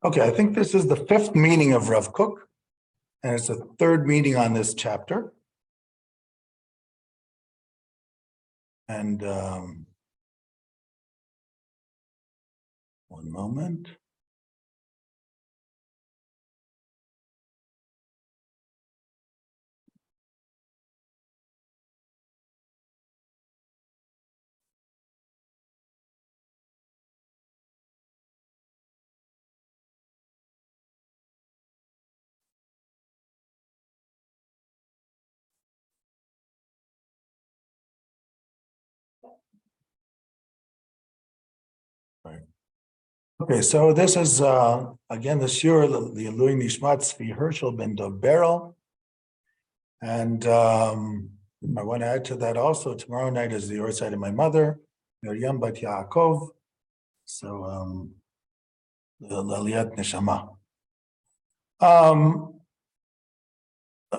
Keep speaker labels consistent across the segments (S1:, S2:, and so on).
S1: Okay, I think this is the fifth meeting of Rav Kook, and it's the third meeting on this chapter. And one moment. Right. Okay, so this is again the shiur, the Elui Nishmat Tzvi Hershel ben Berel. And I want to add to that also, tomorrow night is the Orot of my mother, Miriam Bat Yaakov. So the Aliyat Neshama.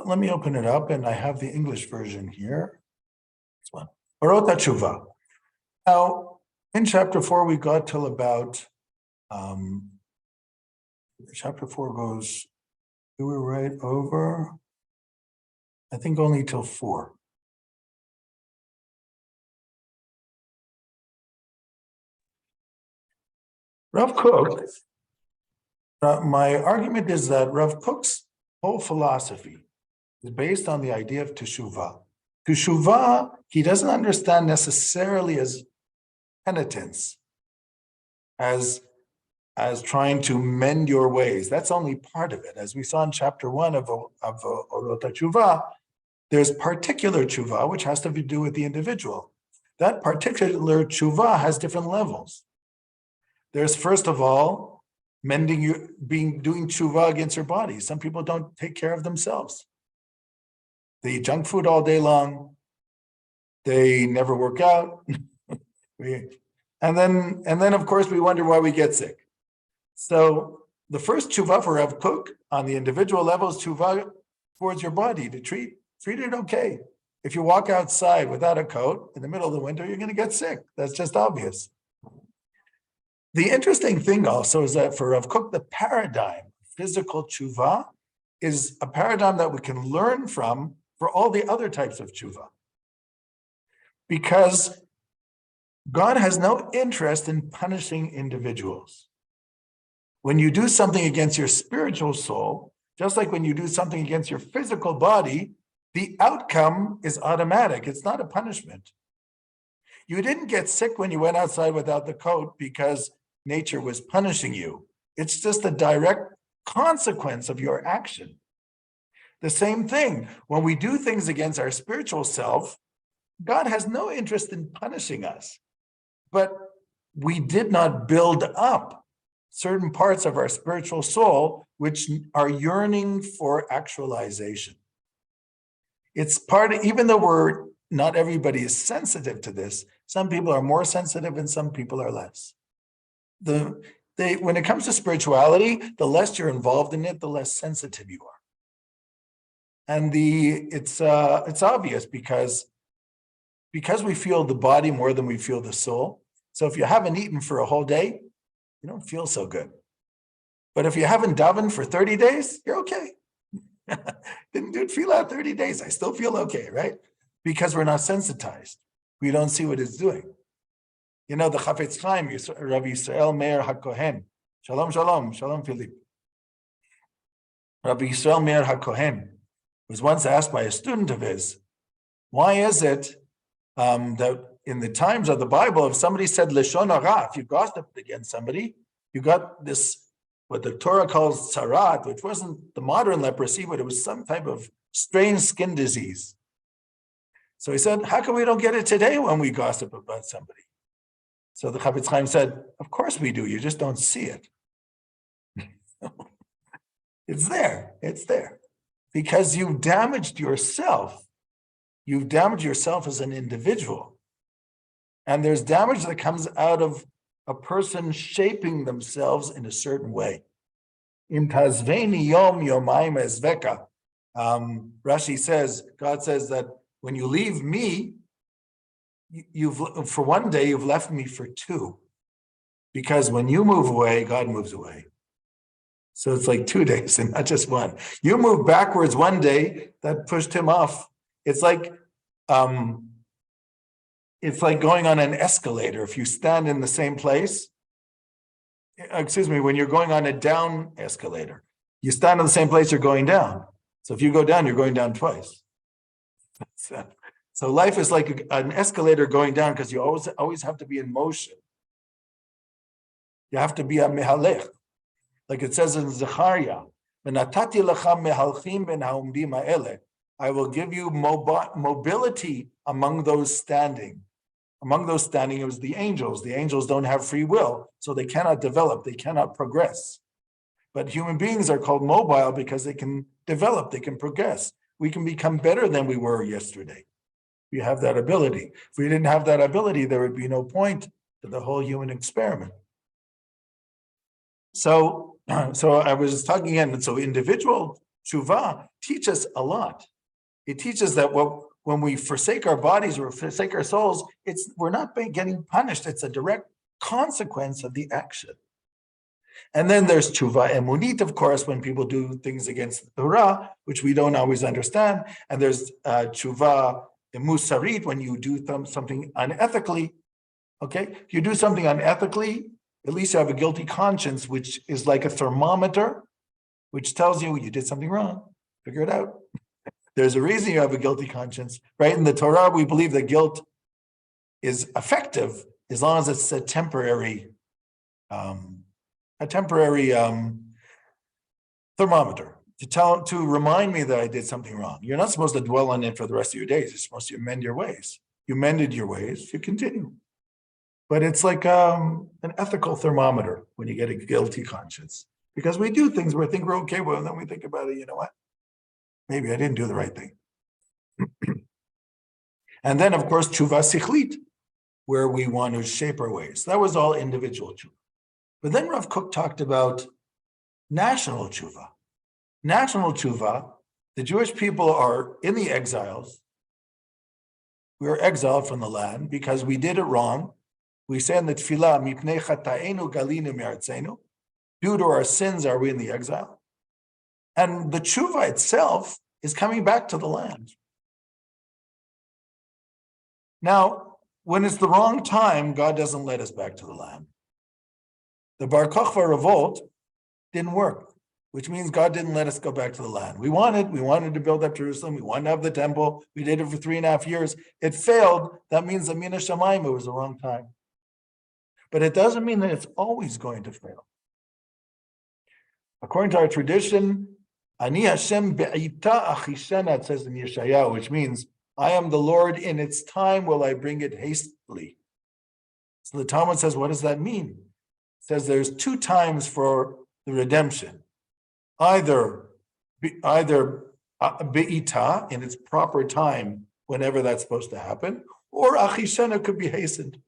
S1: Let me open it up, and I have the English version here. This one, Orot Hayeshuva. Now, in chapter 4, we got till about chapter 4 goes. We were right over. I think only till 4. Rav Kook. My argument is that Rav Kook's whole philosophy is based on the idea of teshuva. Teshuva, he doesn't understand necessarily as penitence, as trying to mend your ways. That's only part of it. As we saw in chapter 1 of Orot Hayeshuva, there's particular teshuva, which has to do with the individual. That particular teshuva has different levels. There's, first of all, doing teshuva against your body. Some people don't take care of themselves. They eat junk food all day long. They never work out. And then, of course, we wonder why we get sick. So the first teshuva for Rav Kook on the individual level is teshuva towards your body, to treat it okay. If you walk outside without a coat in the middle of the winter, you're going to get sick. That's just obvious. The interesting thing also is that for Rav Kook, the paradigm, physical teshuva, is a paradigm that we can learn from for all the other types of teshuva. Because God has no interest in punishing individuals. When you do something against your spiritual soul, just like when you do something against your physical body, the outcome is automatic. It's not a punishment. You didn't get sick when you went outside without the coat because nature was punishing you. It's just a direct consequence of your action. The same thing, when we do things against our spiritual self, God has no interest in punishing us. But we did not build up certain parts of our spiritual soul which are yearning for actualization. It's even though not everybody is sensitive to this, some people are more sensitive and some people are less. When it comes to spirituality, the less you're involved in it, the less sensitive you are. And it's obvious because we feel the body more than we feel the soul. So if you haven't eaten for a whole day, you don't feel so good. But if you haven't davened for 30 days, you're okay. Didn't do tefillah 30 days. I still feel okay, right? Because we're not sensitized. We don't see what it's doing. You know, the Chafetz Chaim, Rav Yisrael Meir HaKohen. Shalom, shalom, shalom, Philip. Rabbi Yisrael Meir HaKohen was once asked by a student of his, why is it that in the times of the Bible, if somebody said Lashon Hara, if you gossiped against somebody, you got this, what the Torah calls tzarat, which wasn't the modern leprosy, but it was some type of strange skin disease. So he said, how come we don't get it today when we gossip about somebody? So the Chafetz Chaim said, of course we do, you just don't see it. It's there. Because you've damaged yourself. You've damaged yourself as an individual. And there's damage that comes out of a person shaping themselves in a certain way. Im tazveni yom yomayim ezveka. Rashi says, God says that when you leave me, for one day, you've left me for 2. Because when you move away, God moves away. So it's like 2 days and not just one. You move backwards one day, that pushed him off. It's like going on an escalator. If you stand in the same place, when you're going on a down escalator, you stand in the same place, you're going down. So if you go down, you're going down twice. So life is like an escalator going down because you always have to be in motion. You have to be a mehalech. Like it says in Zechariah, I will give you mobility among those standing. Among those standing, it was the angels. The angels don't have free will, so they cannot develop, they cannot progress. But human beings are called mobile because they can develop, they can progress. We can become better than we were yesterday. We have that ability. If we didn't have that ability, there would be no point to the whole human experiment. So I was talking again, so individual teshuva teaches a lot. It teaches that when we forsake our bodies or forsake our souls, we're not getting punished. It's a direct consequence of the action. And then there's teshuva emunit, of course, when people do things against the Torah, which we don't always understand. And there's teshuva musarit, when you do something unethically. Okay, if you do something unethically, at least you have a guilty conscience, which is like a thermometer, which tells you did something wrong. Figure it out. There's a reason you have a guilty conscience, right? In the Torah, we believe that guilt is effective as long as it's a temporary thermometer to remind me that I did something wrong. You're not supposed to dwell on it for the rest of your days. You're supposed to amend your ways. You mended your ways, you continue. But it's like an ethical thermometer when you get a guilty conscience. Because we do things where we think we're okay with, and then we think about it, you know what? Maybe I didn't do the right thing. And then, of course, teshuva sichlit, where we want to shape our ways. That was all individual teshuva. But then Rav Kook talked about national teshuva. National teshuva, the Jewish people are in the exiles. We are exiled from the land because we did it wrong. We say in the tefillah, mipnei chataenu galinu me'artzenu. Due to our sins are we in the exile. And the teshuva itself is coming back to the land. Now, when it's the wrong time, God doesn't let us back to the land. The Bar Kokhba revolt didn't work, which means God didn't let us go back to the land. We wanted to build up Jerusalem. We wanted to have the temple. We did it for 3.5 years. It failed. That means the Mina Shamayim, it was the wrong time. But it doesn't mean that it's always going to fail. According to our tradition, Ani Hashem be'ita achishena, it says in Yeshayahu, which means, I am the Lord, in its time will I bring it hastily. So the Talmud says, what does that mean? It says there's 2 times for the redemption. Either be'ita, in its proper time, whenever that's supposed to happen, or achishena could be hastened.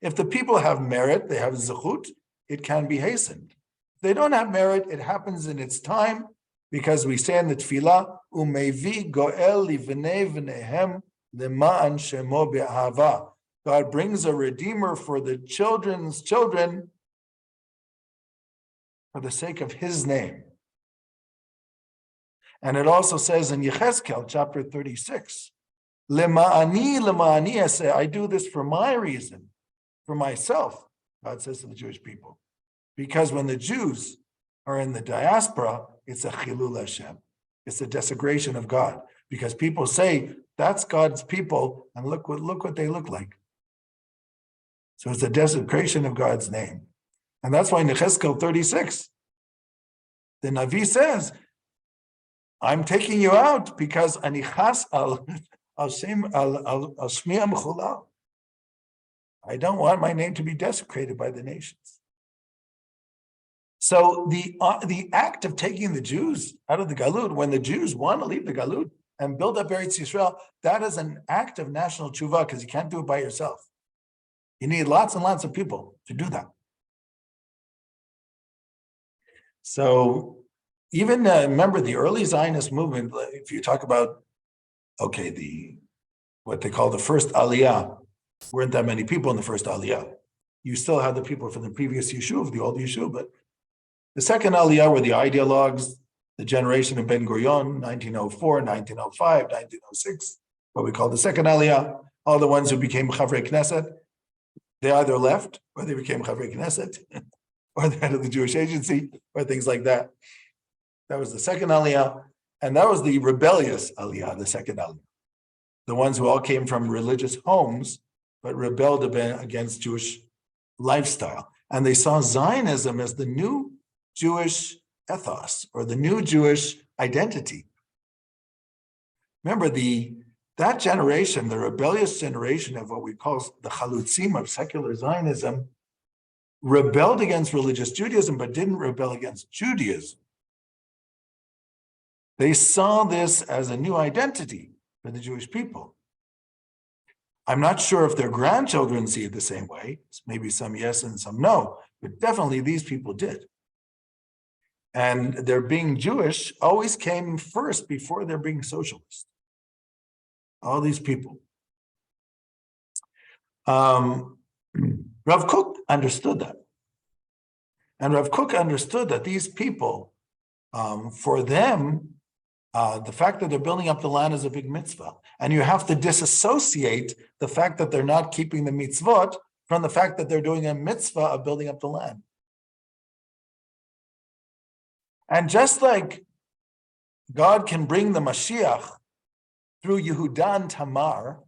S1: If the people have merit, they have zechut, it can be hastened. If they don't have merit, it happens in its time, because we say in the tefillah, umevi goel livnei v'nehem lema'an shemo be'ahava. God brings a redeemer for the children's children for the sake of his name. And it also says in Yechezkel, chapter 36, lema'ani, I say, I do this for my reason, for myself, God says to the Jewish people. Because when the Jews are in the diaspora, it's a chilul Hashem. It's a desecration of God. Because people say, that's God's people, and look what they look like. So it's a desecration of God's name. And that's why in Yechezkel 36, the Navi says, I'm taking you out because anichas al shmi amchulal. I don't want my name to be desecrated by the nations. So the act of taking the Jews out of the Galut, when the Jews want to leave the Galut and build up Eretz Yisrael, that is an act of national teshuva because you can't do it by yourself. You need lots and lots of people to do that. So even remember the early Zionist movement, if you talk about, what they call the first Aliyah, weren't that many people in the first Aliyah. You still had the people from the previous Yishuv, the old Yishuv, but The second Aliyah were the ideologues, the generation of Ben Gurion, 1904, 1905, 1906, what we call the second Aliyah. All the ones who became Chavrei Knesset, they either left or they became Chavrei Knesset, or the head of the Jewish agency, or things like that. That was the second Aliyah, and that was the rebellious Aliyah, the second Aliyah. The ones who all came from religious homes, but rebelled against Jewish lifestyle. And they saw Zionism as the new Jewish ethos, or the new Jewish identity. Remember, that generation, the rebellious generation of what we call the chalutzim of secular Zionism, rebelled against religious Judaism, but didn't rebel against Judaism. They saw this as a new identity for the Jewish people. I'm not sure if their grandchildren see it the same way. Maybe some yes and some no, but definitely these people did. And their being Jewish always came first before their being socialist. All these people. Rav Kook understood that. And Rav Kook understood that these people, for them, the fact that they're building up the land is a big mitzvah. And you have to disassociate the fact that they're not keeping the mitzvot from the fact that they're doing a mitzvah of building up the land. And just like God can bring the Mashiach through Yehuda and Tamar,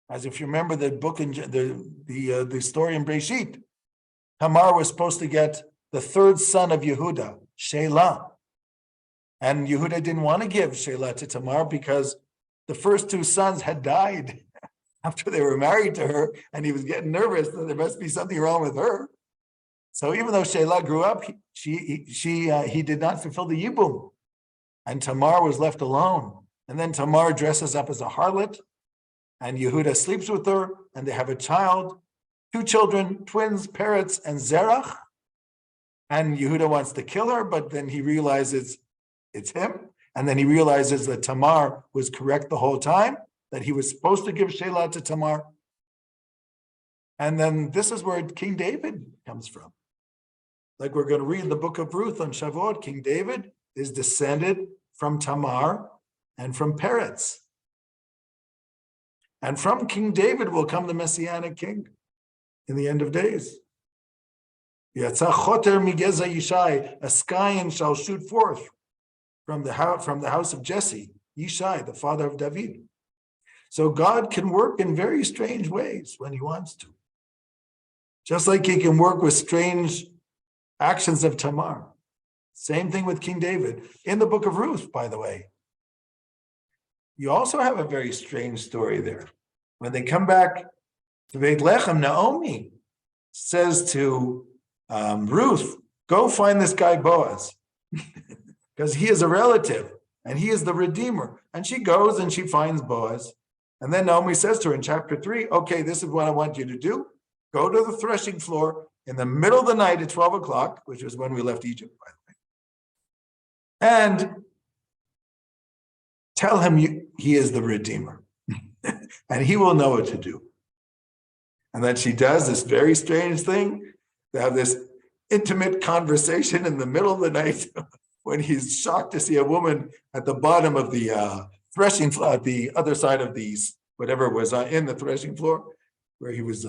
S1: as if you remember the book in the story in Breshit, Tamar was supposed to get the third son of Yehuda, Shelah. And Yehuda didn't want to give Shelah to Tamar because the first two sons had died after they were married to her, and he was getting nervous that there must be something wrong with her. So even though Shelah grew up, he did not fulfill the Yibum, and Tamar was left alone. And then Tamar dresses up as a harlot, and Yehuda sleeps with her, and they have a child, two children, twins, Peretz and Zerach. And Yehuda wants to kill her, but then he realizes it's him. And then he realizes that Tamar was correct the whole time, that he was supposed to give Shelah to Tamar. And then this is where King David comes from. Like we're going to read in the book of Ruth on Shavuot, King David is descended from Tamar and from Peretz. And from King David will come the Messianic king in the end of days. Yatsa choter migeza Yishai, a scion shall shoot forth from the house of Jesse, Yishai, the father of David. So God can work in very strange ways when he wants to. Just like he can work with strange actions of Tamar. Same thing with King David. In the book of Ruth, by the way, you also have a very strange story there. When they come back to Beit Lechem, Naomi says to Ruth, go find this guy Boaz, because he is a relative and he is the Redeemer. And she goes and she finds Boaz. And then Naomi says to her in chapter 3, okay, this is what I want you to do. Go to the threshing floor in the middle of the night at 12 o'clock, which was when we left Egypt, by the way, and tell him he is the Redeemer, and he will know what to do. And then she does this very strange thing. They have this intimate conversation in the middle of the night when he's shocked to see a woman at the bottom of the threshing floor, at the other side of these, whatever was in the threshing floor, where he was,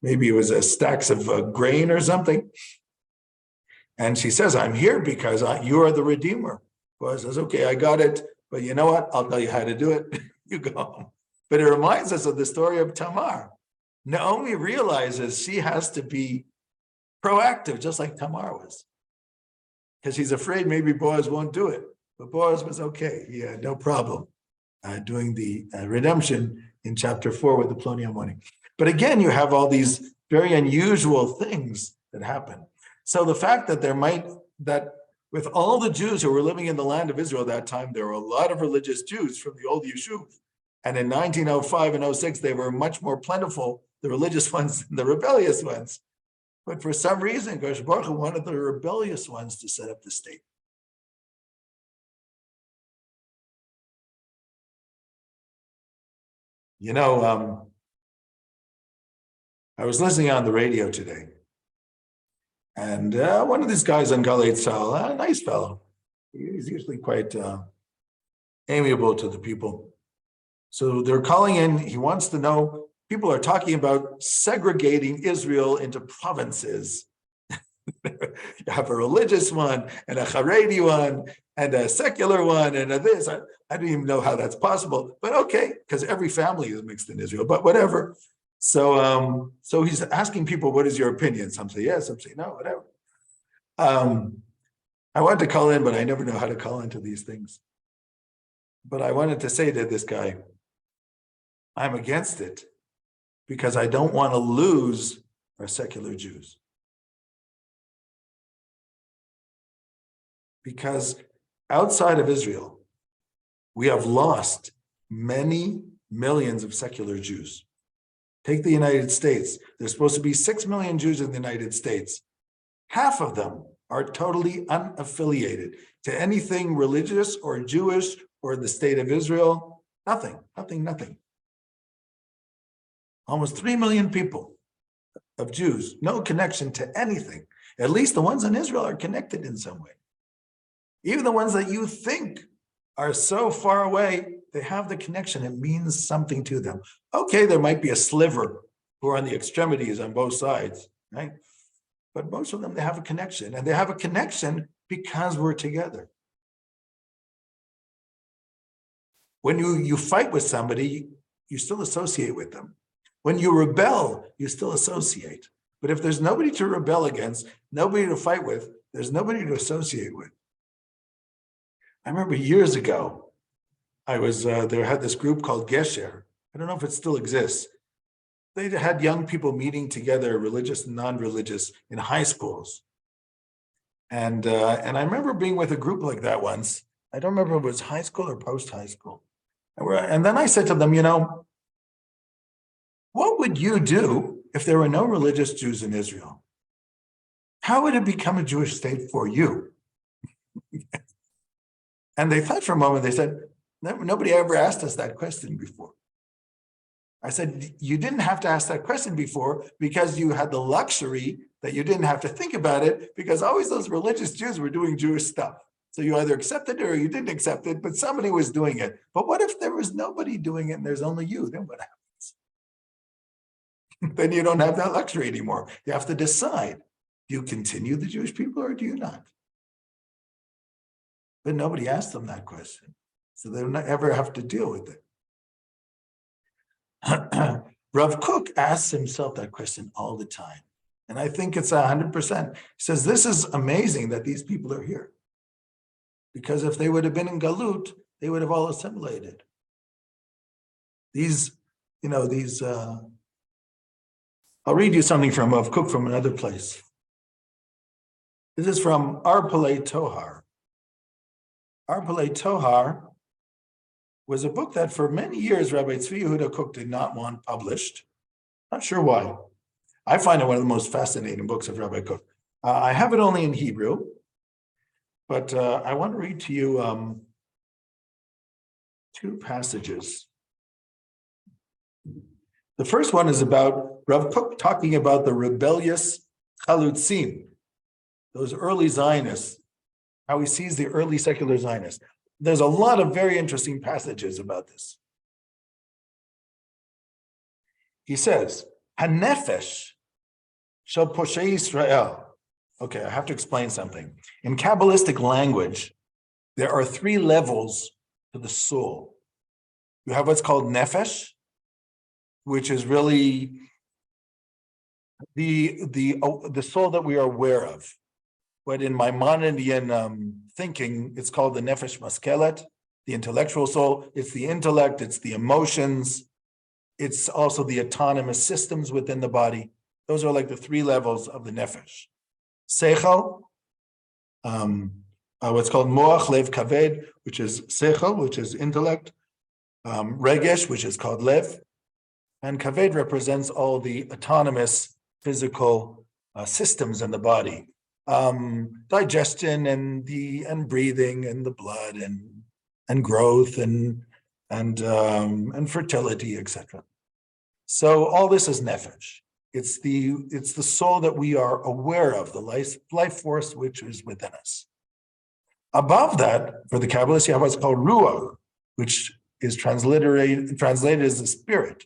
S1: maybe it was stacks of grain or something. And she says, I'm here because you are the Redeemer. Boaz says, okay, I got it. But you know what? I'll tell you how to do it. You go home. But it reminds us of the story of Tamar. Naomi realizes she has to be proactive, just like Tamar was. Because she's afraid maybe Boaz won't do it. But Boaz was okay. He had no problem doing the redemption in chapter 4 with the Ploni Ammoni. But again, you have all these very unusual things that happen. So the fact that with all the Jews who were living in the land of Israel at that time, there were a lot of religious Jews from the old Yishuv. And in 1905 and 06, they were much more plentiful, the religious ones than the rebellious ones. But for some reason, Gosh Baruch Hu wanted the rebellious ones to set up the state. You know, I was listening on the radio today, And one of these guys on Galei Tzahal, a nice fellow. He's usually quite amiable to the people. So they're calling in, he wants to know, people are talking about segregating Israel into provinces. You have a religious one, and a Haredi one, and a secular one, and a this. I don't even know how that's possible, but okay, because every family is mixed in Israel, but whatever. So he's asking people, what is your opinion? Some say yes, some say no, whatever. I wanted to call in, but I never know how to call into these things. But I wanted to say to this guy, I'm against it because I don't want to lose our secular Jews. Because outside of Israel, we have lost many millions of secular Jews. Take the United States. There's supposed to be 6 million Jews in the United States. Half of them are totally unaffiliated to anything religious or Jewish or the state of Israel. Nothing. Almost 3 million people of Jews, no connection to anything. At least the ones in Israel are connected in some way. Even the ones that you think are so far away, they have the connection. It means something to them. Okay, there might be a sliver who are on the extremities on both sides, right? But most of them, they have a connection. And they have a connection because we're together. When you fight with somebody, you still associate with them. When you rebel, you still associate. But if there's nobody to rebel against, nobody to fight with, there's nobody to associate with. I remember years ago, I was there had this group called Gesher. I don't know if it still exists. They had young people meeting together, religious and non-religious, in high schools. And I remember being with a group like that once. I don't remember if it was high school or post-high school. And then I said to them, what would you do if there were no religious Jews in Israel? How would it become a Jewish state for you? And they thought for a moment, they said, nobody ever asked us that question before. I said, you didn't have to ask that question before because you had the luxury that you didn't have to think about it because always those religious Jews were doing Jewish stuff. So you either accepted it or you didn't accept it, but somebody was doing it. But what if there was nobody doing it and there's only you? Then what happens? Then you don't have that luxury anymore. You have to decide, do you continue the Jewish people or do you not? But nobody asked them that question. So they don't ever have to deal with it. Rav Kook asks himself that question all the time. And I think it's 100%. He says, this is amazing that these people are here. Because if they would have been in Galut, they would have all assimilated. I'll read you something from Rav Kook from another place. This is from Arpalei Tohar. Arpalei Tohar was a book that for many years Rabbi Tzvi Yehuda Kook did not want published. Not sure why. I find it one of the most fascinating books of Rabbi Kook. I have it only in Hebrew, but I want to read to you two passages. The first one is about Rav Kook talking about the rebellious Chalutzim, those early Zionists, how he sees the early secular Zionists. There's a lot of very interesting passages about this. He says, Hanefesh shel Poshei Yisrael. Okay, I have to explain something. In Kabbalistic language, there are 3 levels to the soul. You have what's called nefesh, which is really the soul that we are aware of. But in Maimonidean thinking, it's called the nefesh maskelet, the intellectual soul. It's the intellect, it's the emotions, it's also the autonomous systems within the body. Those are like the 3 levels of the nefesh. Seichel, what's called moach lev kaved, which is seichel, which is intellect. Regesh, which is called lev. And kaved represents all the autonomous physical systems in the body. Digestion and breathing and the blood and growth and fertility, etc. So all this is nefesh. It's the soul that we are aware of, the life force which is within us. Above that, for the Kabbalists, you have what's called ruach, which is translated as the spirit.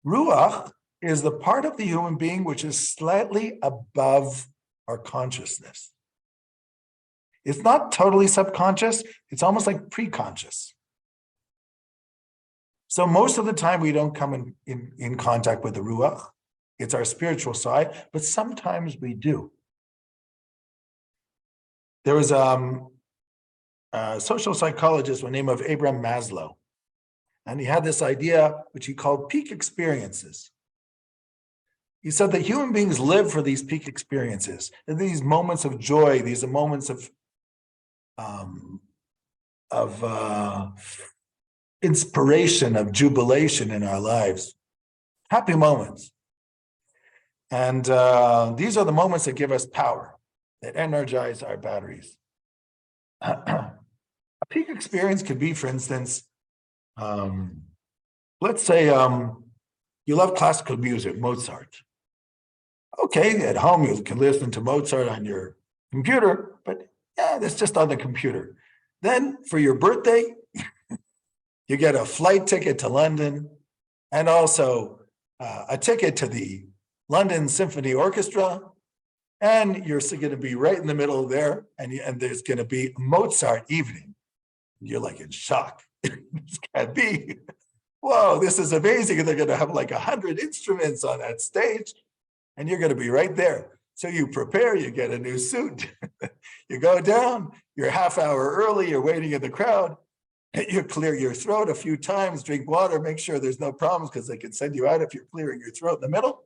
S1: Ruach is the part of the human being which is slightly above our consciousness. It's not totally subconscious, it's almost like pre-conscious. So most of the time we don't come in contact with the ruach. It's our spiritual side, but sometimes we do. There was a social psychologist by the name of Abraham Maslow, and he had this idea which he called peak experiences. He said that human beings live for these peak experiences, and these moments of joy, these are moments of inspiration, of jubilation in our lives, happy moments. And these are the moments that give us power, that energize our batteries. A peak experience could be, for instance, let's say you love classical music, Mozart. Okay, at home you can listen to Mozart on your computer, but yeah, that's just on the computer. Then for your birthday, you get a flight ticket to London and also a ticket to the London Symphony Orchestra, and you're going to be right in the middle there, and there's going to be a Mozart evening. You're like in shock. This can't be. Whoa, this is amazing. They're going to have like 100 instruments on that stage, and you're going to be right there. So you prepare, you get a new suit, you go down, you're half hour early, you're waiting in the crowd, you clear your throat a few times, drink water, make sure there's no problems because they can send you out if you're clearing your throat in the middle.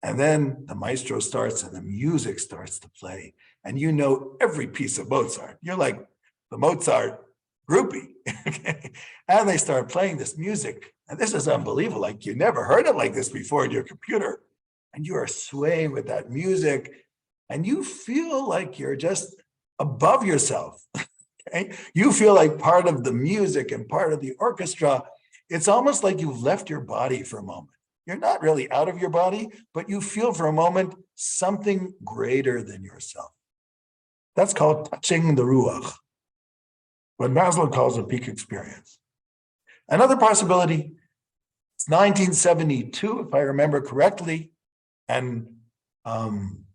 S1: And then the maestro starts and the music starts to play. And you know every piece of Mozart. You're like the Mozart groupie. And they start playing this music. And this is unbelievable. Like you never heard it like this before in your computer. And you are swaying with that music. And you feel like you're just above yourself. Okay? You feel like part of the music and part of the orchestra. It's almost like you've left your body for a moment. You're not really out of your body, but you feel for a moment something greater than yourself. That's called touching the ruach, what Maslow calls a peak experience. Another possibility, it's 1972, if I remember correctly, and Martin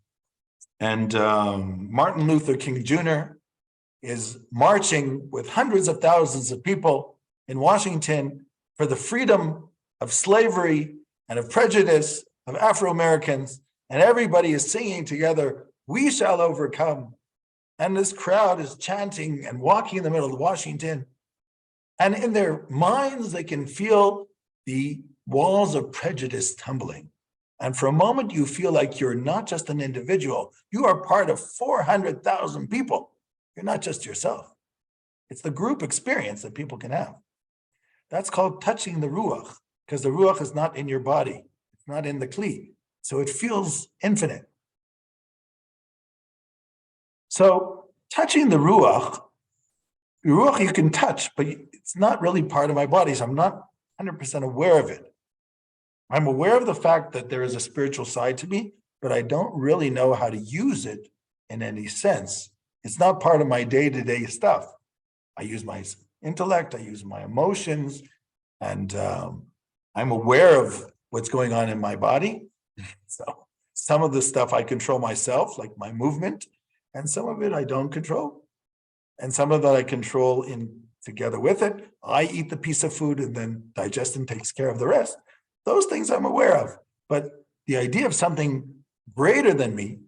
S1: Luther King Jr. is marching with hundreds of thousands of people in Washington for the freedom of slavery and of prejudice of Afro-Americans, and everybody is singing together, "We shall overcome." And this crowd is chanting and walking in the middle of Washington. And in their minds, they can feel the walls of prejudice tumbling. And for a moment, you feel like you're not just an individual, you are part of 400,000 people. You're not just yourself. It's the group experience that people can have. That's called touching the ruach, because the ruach is not in your body. It's not in the kli. So it feels infinite. So touching the ruach you can touch, but it's not really part of my body. So I'm not 100% aware of it. I'm aware of the fact that there is a spiritual side to me, but I don't really know how to use it in any sense. It's not part of my day-to-day stuff. I use my intellect, I use my emotions, and I'm aware of what's going on in my body. So some of the stuff I control myself, like my movement, and some of it I don't control. And some of that I control in together with it. I eat the piece of food and then digestion takes care of the rest. Those things I'm aware of. But the idea of something greater than me,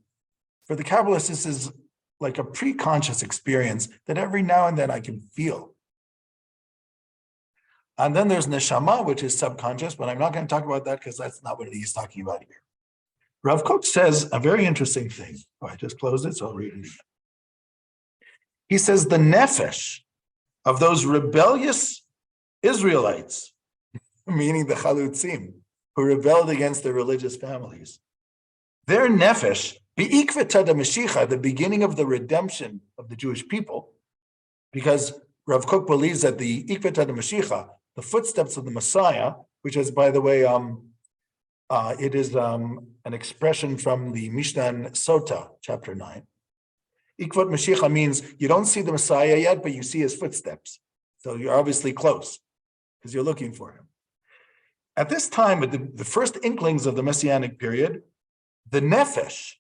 S1: for the Kabbalists, this is like a pre-conscious experience that every now and then I can feel. And then there's neshama, which is subconscious, but I'm not going to talk about that because that's not what he's talking about here. Rav Kook says a very interesting thing. Oh, I just closed it, so I'll read it again. He says the nefesh of those rebellious Israelites, meaning the chalutzim, who rebelled against their religious families, their nefesh, be'ikveta da Mashiach, the beginning of the redemption of the Jewish people, because Rav Kook believes that the ikveta da Mashiach, the footsteps of the Messiah, which is, by the way, It is an expression from the Mishnah Sota, chapter 9. Ikvot Mashiach means you don't see the Messiah yet, but you see his footsteps. So you're obviously close because you're looking for him. At this time, at the first inklings of the Messianic period, the Nefesh,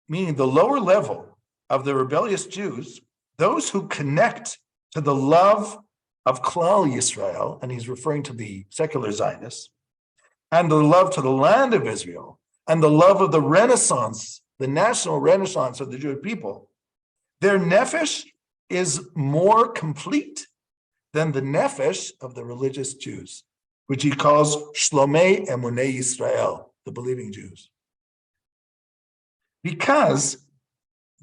S1: meaning the lower level of the rebellious Jews, those who connect to the love of Klal Yisrael, and he's referring to the secular Zionists, and the love to the land of Israel, and the love of the Renaissance, the national Renaissance of the Jewish people, their nefesh is more complete than the nefesh of the religious Jews, which he calls Shlomei Emunei Yisrael, the believing Jews. Because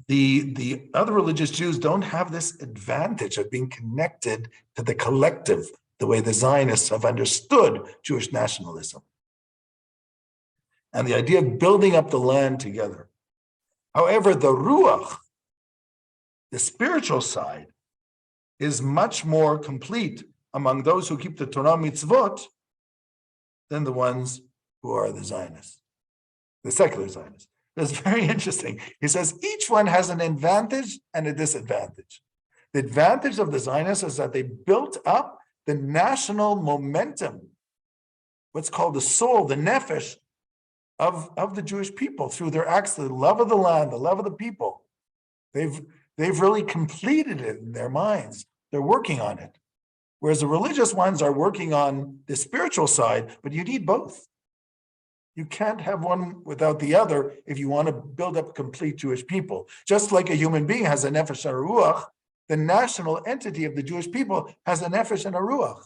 S1: the other religious Jews don't have this advantage of being connected to the collective, the way the Zionists have understood Jewish nationalism. And the idea of building up the land together. However, the Ruach, the spiritual side, is much more complete among those who keep the Torah mitzvot than the ones who are the Zionists, the secular Zionists. It's very interesting. He says each one has an advantage and a disadvantage. The advantage of the Zionists is that they built up the national momentum, what's called the soul, the nefesh, of the Jewish people through their acts, the love of the land, the love of the people. They've really completed it in their minds. They're working on it. Whereas the religious ones are working on the spiritual side, but you need both. You can't have one without the other if you want to build up complete Jewish people. Just like a human being has a nefesh and a ruach, the national entity of the Jewish people has a nefesh and a ruach.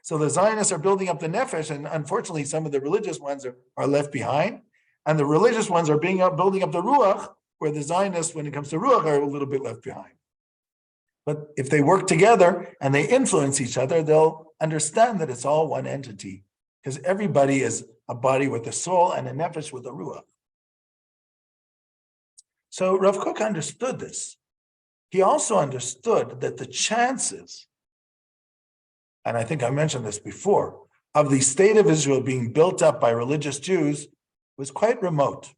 S1: So the Zionists are building up the nefesh, and unfortunately, some of the religious ones are left behind. And the religious ones are building up the ruach, where the Zionists, when it comes to ruach, are a little bit left behind. But if they work together and they influence each other, they'll understand that it's all one entity, because everybody is a body with a soul and a nefesh with a ruach. So Rav Kook understood this. He also understood that the chances, and I think I mentioned this before, of the state of Israel being built up by religious Jews was quite remote.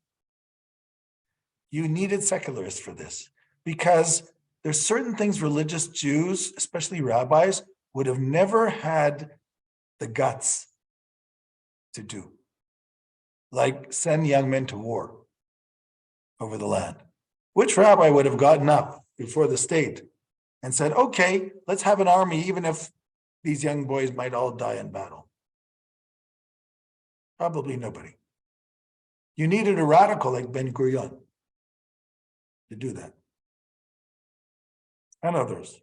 S1: You needed secularists for this, because there's certain things religious Jews, especially rabbis, would have never had the guts to do, like send young men to war over the land. Which rabbi would have gotten up before the state and said, okay, let's have an army, even if these young boys might all die in battle? Probably nobody. You needed a radical like Ben Gurion to do that, and others.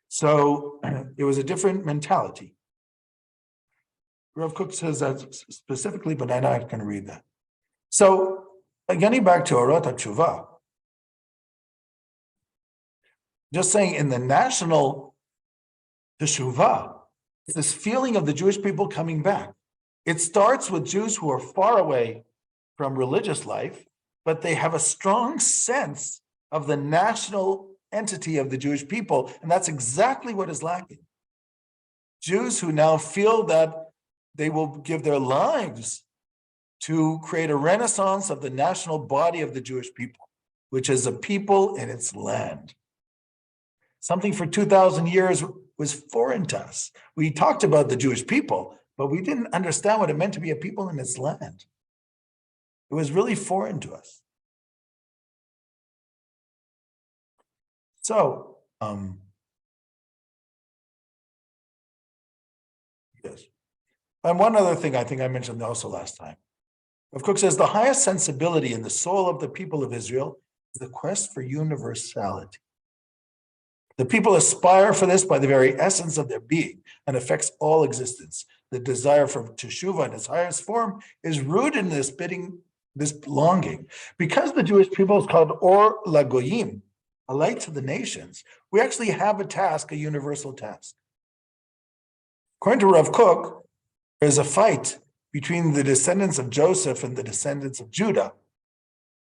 S1: So it was a different mentality. Rav Kook says that specifically, but I'm not going to read that. So getting back to Orot Hayeshuva, just saying in the national teshuva, this feeling of the Jewish people coming back. It starts with Jews who are far away from religious life, but they have a strong sense of the national entity of the Jewish people, and that's exactly what is lacking. Jews who now feel that they will give their lives to create a renaissance of the national body of the Jewish people, which is a people in its land. Something for 2,000 years was foreign to us. We talked about the Jewish people, but we didn't understand what it meant to be a people in its land. It was really foreign to us. So, yes. And one other thing I think I mentioned also last time. Rav Kook says the highest sensibility in the soul of the people of Israel is the quest for universality. The people aspire for this by the very essence of their being and affects all existence. The desire for teshuva in its highest form is rooted in this longing. Because the Jewish people is called Or Lagoyim, a light to the nations, we actually have a task, a universal task. According to Rav Kook, there's a fight between the descendants of Joseph and the descendants of Judah.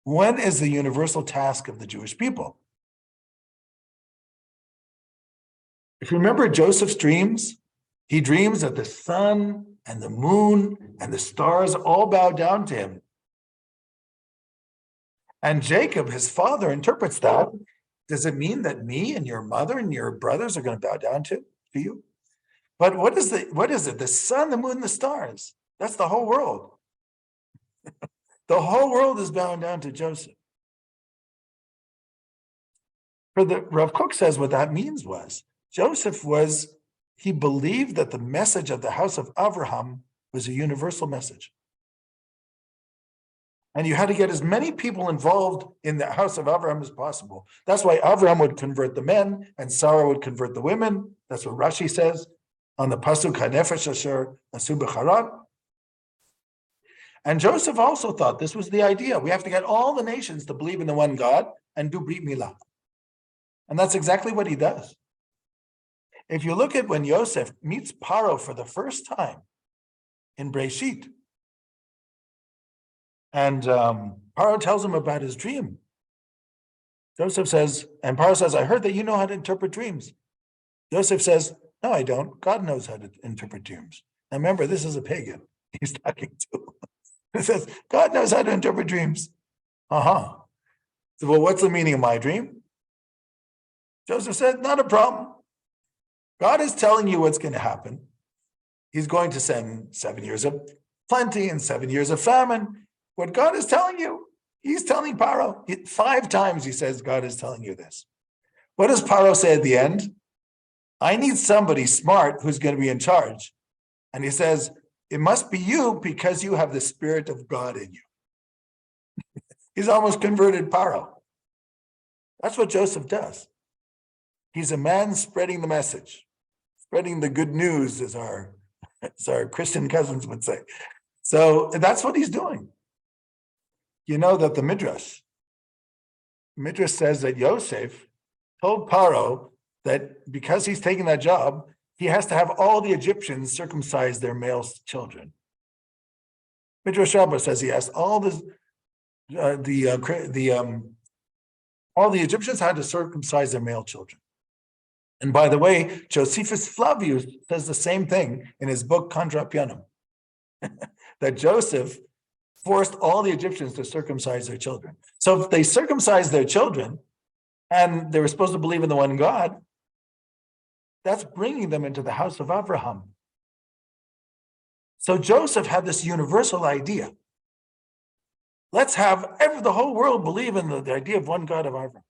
S1: When is the universal task of the Jewish people? If you remember Joseph's dreams, He dreams that the sun and the moon and the stars all bow down to him. And Jacob, his father, interprets that. Does it mean that me and your mother and your brothers are going to bow down to you? But what is it? The sun, the moon, the stars. That's the whole world. The whole world is bowing down to Joseph. Rav Kook says what that means was, he believed that the message of the house of Abraham was a universal message. And you had to get as many people involved in the house of Abraham as possible. That's why Abraham would convert the men and Sarah would convert the women. That's what Rashi says on the Pasuk HaNefesh Asher Asu B'Charan. And Joseph also thought this was the idea. We have to get all the nations to believe in the one God and do Brit Milah. And that's exactly what he does. If you look at when Yosef meets Paro for the first time in Breshit, and Paro tells him about his dream. Joseph says, and Paro says, I heard that you know how to interpret dreams. Joseph says, no, I don't. God knows how to interpret dreams. Now remember, this is a pagan he's talking to. He says, God knows how to interpret dreams. So, well, what's the meaning of my dream? Joseph said, not a problem. God is telling you what's going to happen. He's going to send 7 years of plenty and 7 years of famine. What God is telling you, he's telling Paro. 5 times he says, God is telling you this. What does Paro say at the end? I need somebody smart who's going to be in charge. And he says, it must be you because you have the Spirit of God in you. He's almost converted Paro. That's what Joseph does. He's a man spreading the message, spreading the good news, as our Christian cousins would say. So that's what he's doing. You know that the Midrash says that Yosef told Paro that because he's taking that job, he has to have all the Egyptians circumcise their male children. Midrash Rabbah says he asked all the Egyptians had to circumcise their male children. And by the way, Josephus Flavius says the same thing in his book Contra Pianum, that Joseph forced all the Egyptians to circumcise their children. So if they circumcised their children and they were supposed to believe in the one God, that's bringing them into the house of Abraham. So Joseph had this universal idea. Let's have the whole world believe in the idea of one God of Abraham.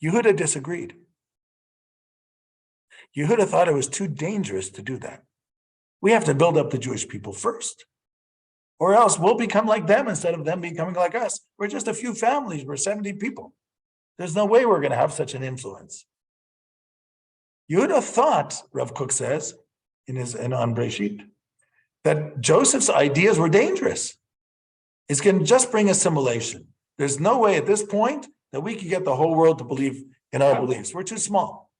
S1: Yehuda disagreed. Yehuda thought it was too dangerous to do that. We have to build up the Jewish people first, or else we'll become like them instead of them becoming like us. We're just a few families. We're 70 people. There's no way we're going to have such an influence. Yehuda thought, Rav Kook says, in on Breshit, that Joseph's ideas were dangerous. It's going to just bring assimilation. There's no way at this point that we can get the whole world to believe in our beliefs. We're too small.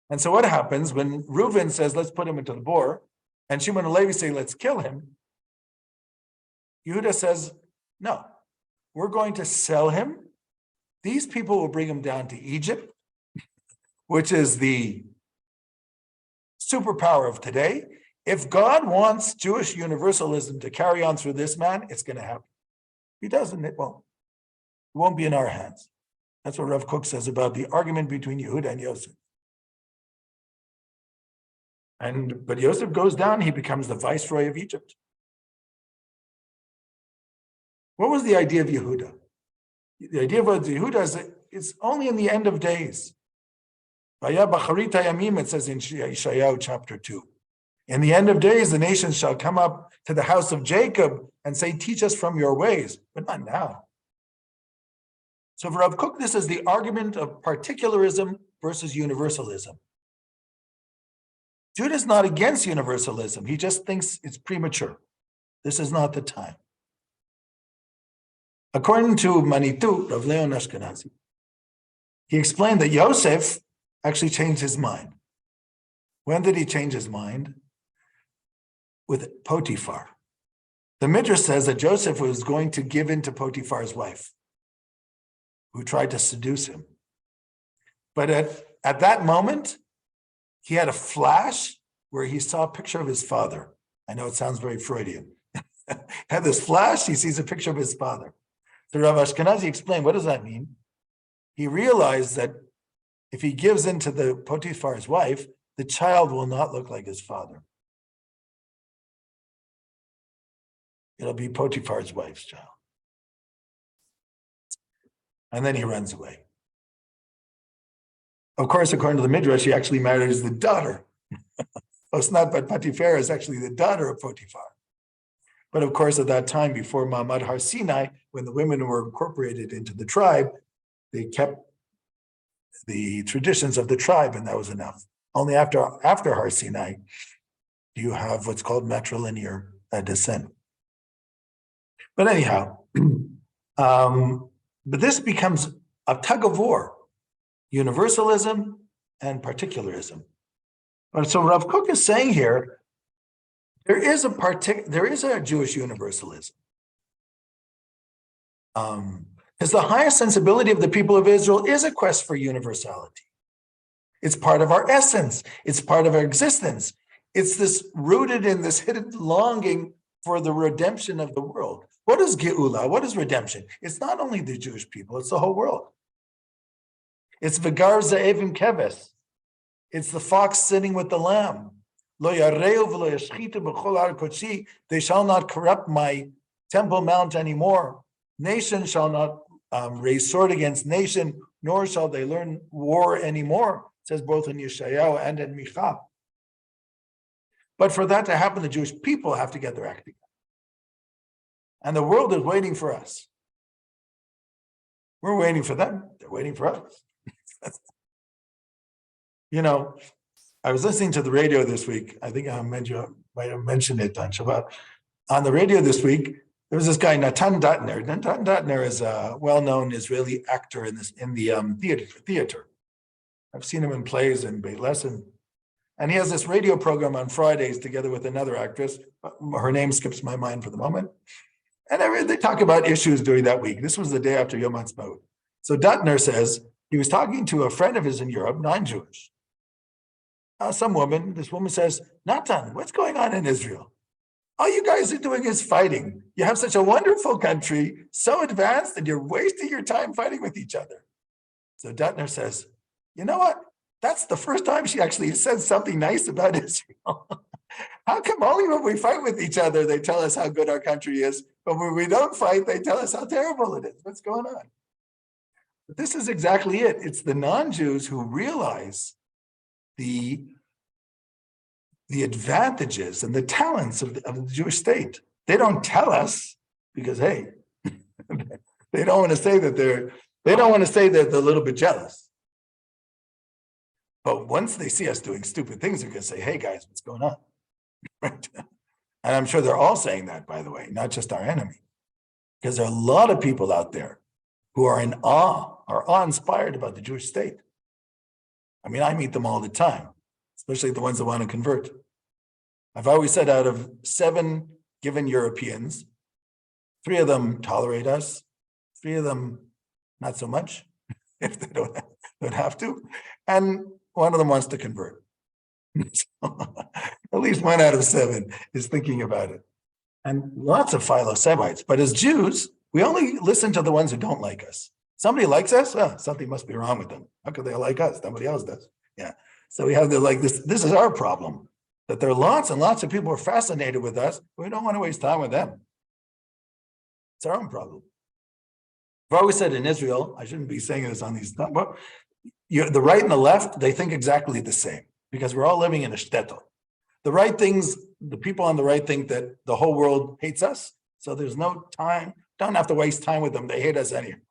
S1: And so what happens when Reuven says, let's put him into the bore, and Shimon and Levi say, let's kill him? Yehuda says, no, we're going to sell him. These people will bring him down to Egypt, which is the superpower of today. If God wants Jewish universalism to carry on through this man, it's going to happen. If he doesn't, it won't. It won't be in our hands. That's what Rav Kook says about the argument between Yehuda and Yosef. But Yosef goes down, he becomes the viceroy of Egypt. What was the idea of Yehuda? The idea of Yehuda is that it's only in the end of days. Vaya b'charit hayamim, it says in Yeshayahu chapter 2. In the end of days, the nations shall come up to the house of Jacob and say, teach us from your ways, but not now. So for Rav Kook, this is the argument of particularism versus universalism. Judah is not against universalism. He just thinks it's premature. This is not the time. According to Manitou, Rav Leon Ashkenazi, he explained that Yosef actually changed his mind. When did he change his mind? With Potiphar. The Midrash says that Joseph was going to give in to Potiphar's wife, who tried to seduce him. But at that moment, he had a flash where he saw a picture of his father. I know it sounds very Freudian. Had this flash, he sees a picture of his father. So Rav Ashkenazi explained, what does that mean? He realized that if he gives in to the Potiphar's wife, the child will not look like his father. It'll be Potiphar's wife's child. And then he runs away. Of course, according to the Midrash, he actually marries the daughter. It's not, but Potiphar is actually the daughter of Potiphar. But of course, at that time, before Ma'amad Har Sinai, when the women were incorporated into the tribe, they kept the traditions of the tribe, and that was enough. Only after Har Sinai, do you have what's called matrilinear descent. But anyhow, but this becomes a tug of war, universalism and particularism. But so Rav Kook is saying here, there is a Jewish universalism. Because the highest sensibility of the people of Israel is a quest for universality. It's part of our essence. It's part of our existence. It's this rooted in this hidden longing for the redemption of the world. What is Geula? What is redemption? It's not only the Jewish people, it's the whole world. It's Vigar Za'evim Keves. It's the fox sitting with the lamb. Lo yareu v'lo yashchitu b'chol har kodeshi. They shall not corrupt my temple mount anymore. Nation shall not raise sword against nation, nor shall they learn war anymore. It says both in Yeshayahu and in Micha. But for that to happen, the Jewish people have to get their act together. And the world is waiting for us. We're waiting for them. They're waiting for us. I was listening to the radio this week. I think I might have mentioned it on Shabbat. On the radio this week, there was this guy, Natan Datner. Natan Datner is a well-known Israeli actor in the theater. I've seen him in plays and Beit Lesson. And he has this radio program on Fridays together with another actress. Her name skips my mind for the moment. And they talk about issues during that week. This was the day after Yom Ha'atzmaut. So Datner says he was talking to a friend of his in Europe, non-Jewish. This woman says, Natan, what's going on in Israel? All you guys are doing is fighting. You have such a wonderful country, so advanced, and you're wasting your time fighting with each other. So Datner says, you know what? That's the first time she actually said something nice about Israel. How come only when we fight with each other, they tell us how good our country is, but when we don't fight, they tell us how terrible it is? What's going on? But this is exactly it. It's the non-Jews who realize the advantages and the talents of the Jewish state. They don't tell us because, hey, they don't want to say that they're a little bit jealous. But once they see us doing stupid things, they're going to say, hey guys, what's going on? Right? And I'm sure they're all saying that, by the way, not just our enemy. Because there are a lot of people out there who are in awe, are awe-inspired about the Jewish state. I mean, I meet them all the time, especially the ones that want to convert. I've always said out of 7 given Europeans, 3 of them tolerate us, 3 of them not so much, if they don't have to, and 1 of them wants to convert. So, at least 1 out of 7 is thinking about it. And lots of Philo-Semites. But as Jews, we only listen to the ones who don't like us. Somebody likes us, something must be wrong with them. How could they like us? Nobody else does. Yeah. So we have this is our problem, that there are lots and lots of people who are fascinated with us. We don't want to waste time with them. It's our own problem. I've always said in Israel, I shouldn't be saying this on these, but the right and the left, they think exactly the same because we're all living in a shtetl. The right things, the people on the right think that the whole world hates us. So there's no time, don't have to waste time with them. They hate us anyway.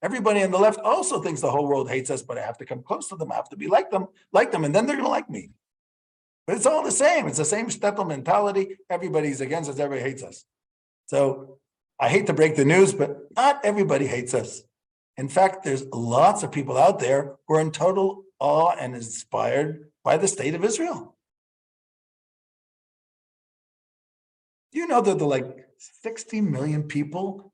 S1: Everybody on the left also thinks the whole world hates us, but I have to come close to them. I have to be like them, and then they're going to like me. But it's all the same. It's the same shtetl mentality. Everybody's against us. Everybody hates us. So I hate to break the news, but not everybody hates us. In fact, there's lots of people out there who are in total awe and inspired by the state of Israel. Do you know that there are like 60 million people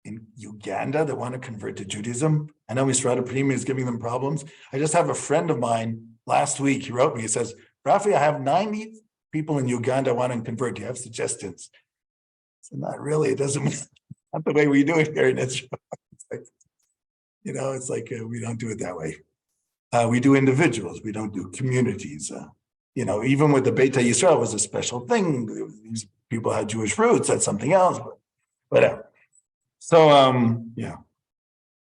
S1: in Uganda that want to convert to Judaism? I know Misrata Prima is giving them problems. I just have a friend of mine Last week, he wrote me, he says, Rafi, I have 90 people in Uganda want to convert. Do you have suggestions? So not really. It doesn't mean not the way we do it here in Israel. It's like we don't do it that way. We do individuals. We don't do communities. Even with the Beit Yisrael was a special thing. These people had Jewish roots. That's something else. But whatever. So yeah.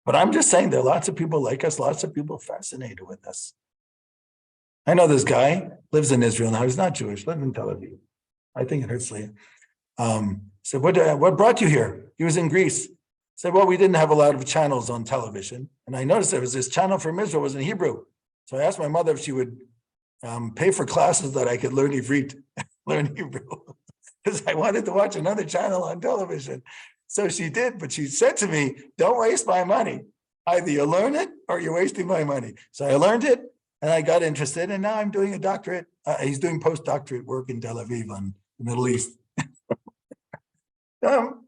S1: But I'm just saying there are lots of people like us. Lots of people fascinated with us. I know this guy lives in Israel now. He's not Jewish. Lives in Tel Aviv. I think in Hershel. Said, what brought you here? He was in Greece. Said, well, we didn't have a lot of channels on television. And I noticed there was this channel from Israel was in Hebrew. So I asked my mother if she would pay for classes that I could learn Ivrit, learn Hebrew. Because I wanted to watch another channel on television. So she did, but she said to me, don't waste my money. Either you learn it or you're wasting my money. So I learned it and I got interested. And now I'm doing a doctorate. He's doing postdoctorate work in Tel Aviv on the Middle East.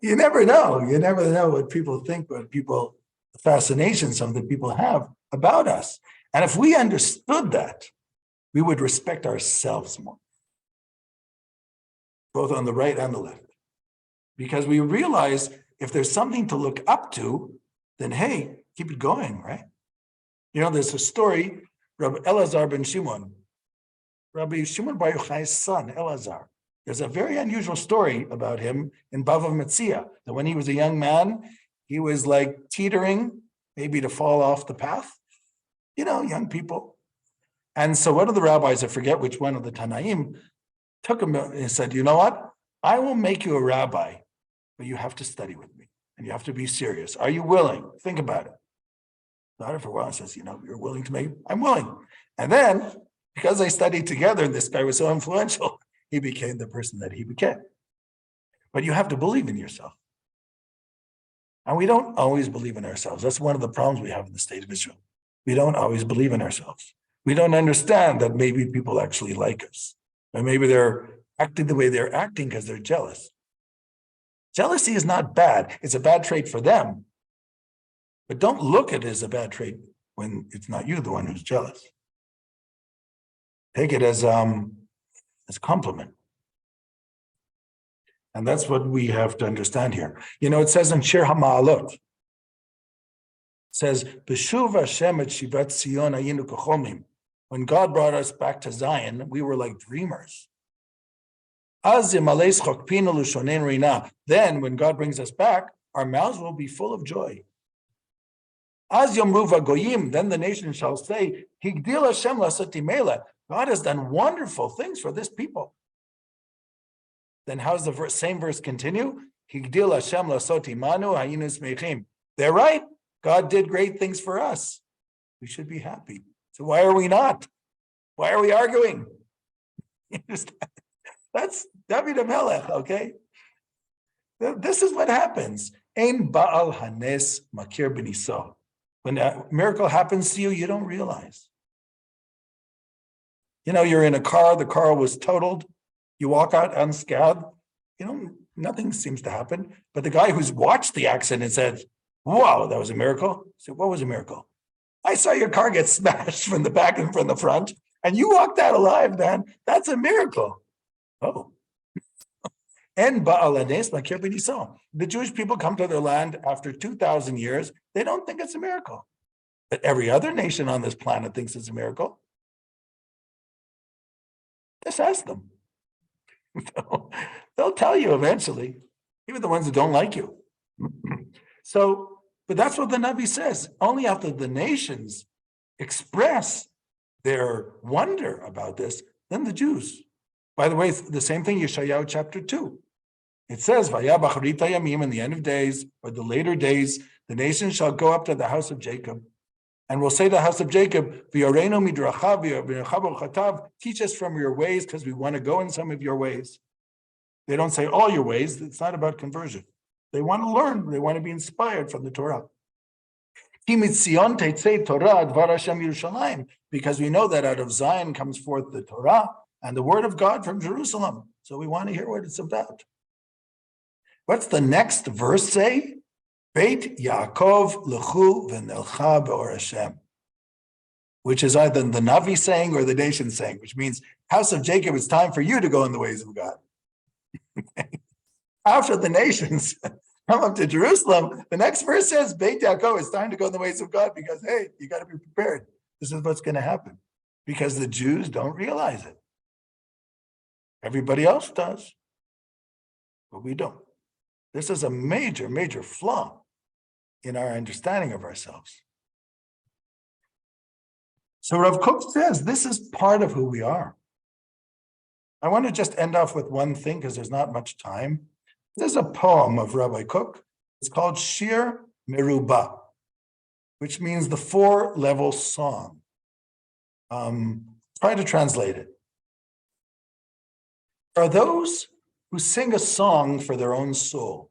S1: You never know. You never know what people think, what the fascination some of the people have about us. And if we understood that, we would respect ourselves more, both on the right and the left. Because we realize if there's something to look up to, then hey, keep it going, right? There's a story, Rabbi Elazar ben Shimon, Rabbi Shimon Bar Yochai's son, Elazar. There's a very unusual story about him in Bava Metzia, that when he was a young man, he was like teetering, maybe to fall off the path, young people. And so one of the rabbis, I forget which one of the Tanaim, took him and said, you know what? I will make you a rabbi, but you have to study with me and you have to be serious. Are you willing? Think about it. Not for a while, says, you're willing to make, I'm willing. And then, because they studied together, and this guy was so influential, he became the person that he became. But you have to believe in yourself. And we don't always believe in ourselves. That's one of the problems we have in the state of Israel. We don't always believe in ourselves. We don't understand that maybe people actually like us. Or maybe they're acting the way they're acting because they're jealous. Jealousy is not bad. It's a bad trait for them. But don't look at it as a bad trait when it's not you, the one who's jealous. Take it as a compliment. And that's what we have to understand here. It says in Shir HaMa'alot, it says, B'shuv Hashem et Shivat Zion hayinu k'cholmim. When God brought us back to Zion, we were like dreamers. Then when God brings us back, our mouths will be full of joy. Then the nation shall say, God has done wonderful things for this people. Then how's the same verse continue? They're right. God did great things for us. We should be happy. So why are we not? Why are we arguing? You understand? That's David HaMelech, okay? This is what happens. Ein Baal Hanes Makir B'niso. When a miracle happens to you, you don't realize. You're in a car, the car was totaled. You walk out unscathed. Nothing seems to happen. But the guy who's watched the accident said, wow, that was a miracle. I said, what was a miracle? I saw your car get smashed from the back and from the front, and you walked out alive, man. That's a miracle. Oh. And the Jewish people come to their land after 2,000 years. They don't think it's a miracle. But every other nation on this planet thinks it's a miracle. Just ask them. They'll tell you eventually, even the ones that don't like you. But that's what the Navi says. Only after the nations express their wonder about this, then the Jews. By the way, the same thing, Yeshayahu chapter 2. It says, Vaya b'acharita yamim, in the end of days, or the later days, the nations shall go up to the house of Jacob, and will say to the house of Jacob, V'yoreinu midrachav v'yochav chatav, teach us from your ways, because we want to go in some of your ways. They don't say all your ways. It's not about conversion. They want to learn. They want to be inspired from the Torah. Because we know that out of Zion comes forth the Torah and the word of God from Jerusalem. So we want to hear what it's about. What's the next verse say? Beit Yaakov lechu v'nelcha be'or Hashem. which is either the Navi saying or the nation saying, which means, house of Jacob, it's time for you to go in the ways of God. After the nations come up to Jerusalem, the next verse says, Beit Yaakov, it's time to go in the ways of God because, hey, you got to be prepared. This is what's going to happen because the Jews don't realize it. Everybody else does, but we don't. This is a major, major flaw in our understanding of ourselves. So Rav Kook says this is part of who we are. I want to just end off with one thing because there's not much time. There's a poem of Rabbi Kook. It's called Shir Merubah, which means the four-level song. Try to translate it. There are those who sing a song for their own soul.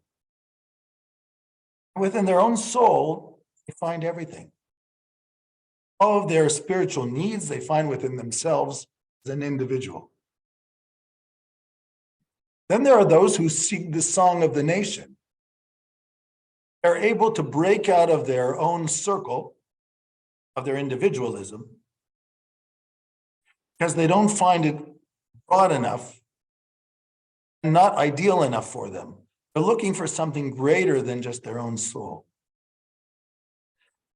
S1: Within their own soul, they find everything. All of their spiritual needs they find within themselves as an individual. Then there are those who sing the song of the nation. They're able to break out of their own circle of their individualism because they don't find it broad enough and not ideal enough for them. They're looking for something greater than just their own soul.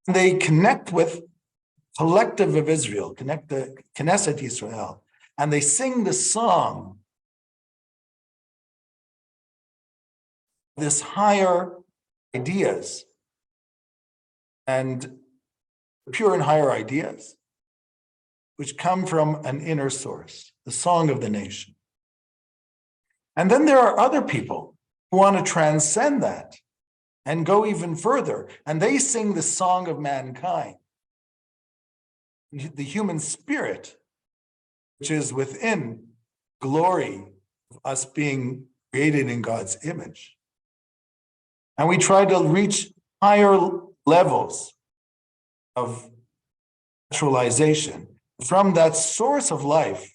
S1: They connect with collective of Israel, connect the Knesset Yisrael, and they sing the song, this higher ideas and pure and higher ideas, which come from an inner source, the song of the nation. And then there are other people who want to transcend that and go even further, and they sing the song of mankind, the human spirit, which is within glory of us being created in God's image. And we try to reach higher levels of actualization. From that source of life,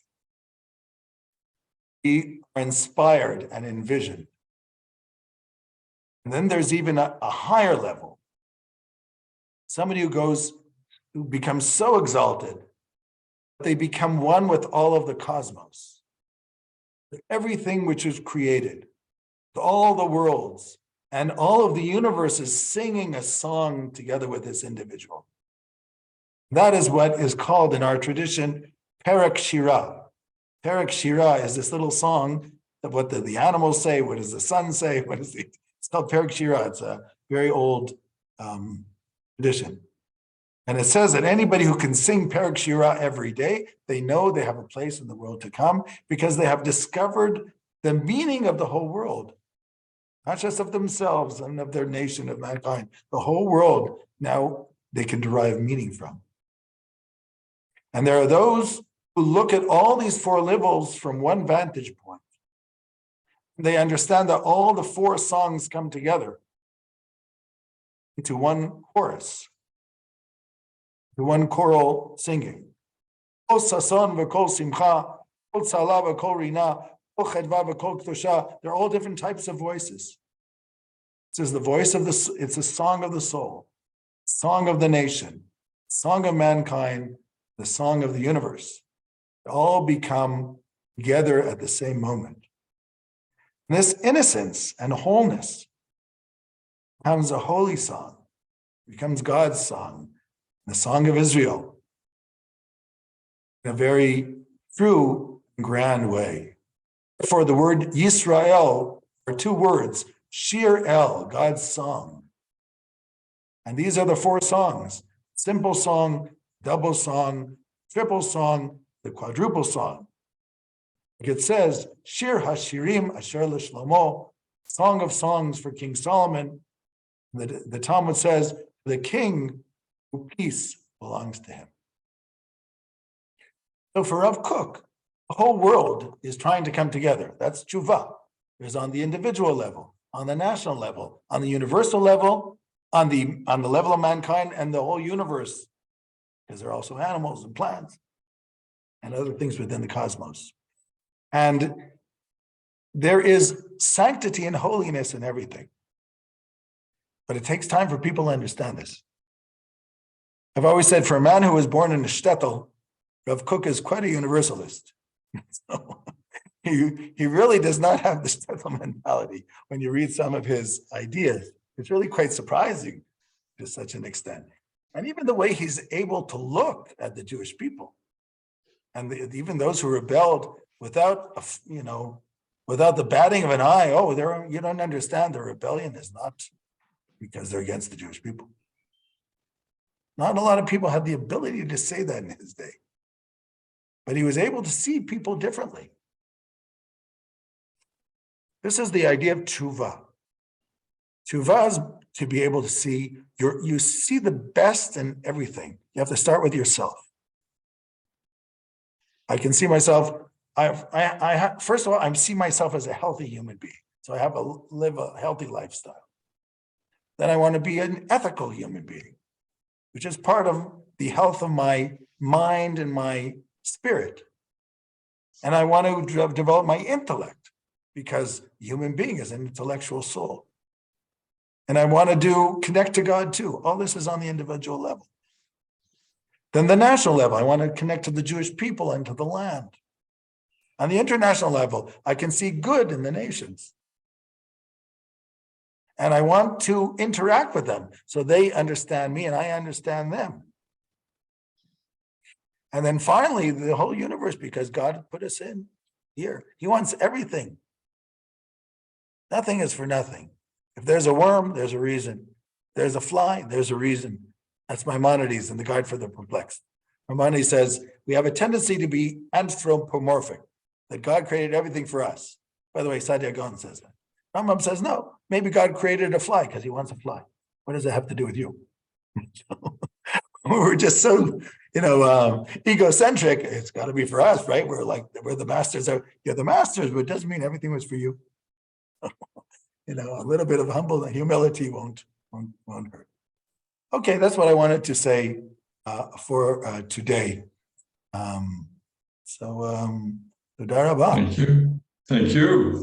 S1: we are inspired and envisioned. And then there's even a higher level. Somebody who becomes so exalted, they become one with all of the cosmos, with everything which is created, with all the worlds, and all of the universe is singing a song together with this individual. That is what is called in our tradition, Perek Shirah. Perek Shirah is this little song of what the animals say, what does the sun say, it's called Perek Shirah. It's a very old tradition. And it says that anybody who can sing Perek Shirah every day, they know they have a place in the world to come because they have discovered the meaning of the whole world, not just of themselves and of their nation, of mankind. The whole world now they can derive meaning from. And there are those who look at all these four levels from one vantage point. They understand that all the four songs come together into one chorus, the one choral singing. Kol sason v'kol simcha, kol tzala v'kol rina, kol chedva v'kol k'tosha. They're all different types of voices. This is the voice of it's a song of the soul, song of the nation, song of mankind, the song of the universe. They all become together at the same moment. And this innocence and wholeness becomes a holy song, becomes God's song, the song of Israel, in a very true and grand way. For the word Yisrael are two words, Shir El, God's song. And these are the four songs: simple song, double song, triple song, the quadruple song. Like it says, Shir HaShirim Asher LeShlomo, Song of Songs for King Solomon. The Talmud says, the king who peace belongs to him. So for Rav Kook, the whole world is trying to come together. That's teshuva. There's on the individual level, on the national level, on the universal level, on the level of mankind and the whole universe, because there are also animals and plants and other things within the cosmos. And there is sanctity and holiness in everything. But it takes time for people to understand this. I've always said for a man who was born in a shtetl, Rav Kook is quite a universalist. So, he really does not have the shtetl mentality when you read some of his ideas. It's really quite surprising to such an extent. And even the way he's able to look at the Jewish people, and even those who rebelled without, without the batting of an eye. Oh, you don't understand. The rebellion is not because they're against the Jewish people. Not a lot of people had the ability to say that in his day, but he was able to see people differently. This is the idea of teshuva. Teshuva is to be able to see you see the best in everything. You have to start with yourself. I can see myself. First of all, I see myself as a healthy human being, so I live a healthy lifestyle. Then I want to be an ethical human being, which is part of the health of my mind and my spirit. And I want to develop my intellect, because human being is an intellectual soul. And I want to connect to God too. All this is on the individual level. Then the national level, I want to connect to the Jewish people and to the land. On the international level, I can see good in the nations. And I want to interact with them so they understand me and I understand them. And then finally, the whole universe, because God put us in here. He wants everything. Nothing is for nothing. If there's a worm, there's a reason. There's a fly, there's a reason. That's Maimonides in the Guide for the Perplexed. Maimonides says, we have a tendency to be anthropomorphic, that God created everything for us. By the way, Saadia Gaon says that. Rambam says, no, maybe God created a fly because he wants a fly. What does that have to do with you? We're just so, egocentric. It's got to be for us, right? We're the masters. You're the masters, but it doesn't mean everything was for you. A little bit of humble humility won't hurt. Okay, that's what I wanted to say for today. Toda rabah.
S2: Thank you. Thank you.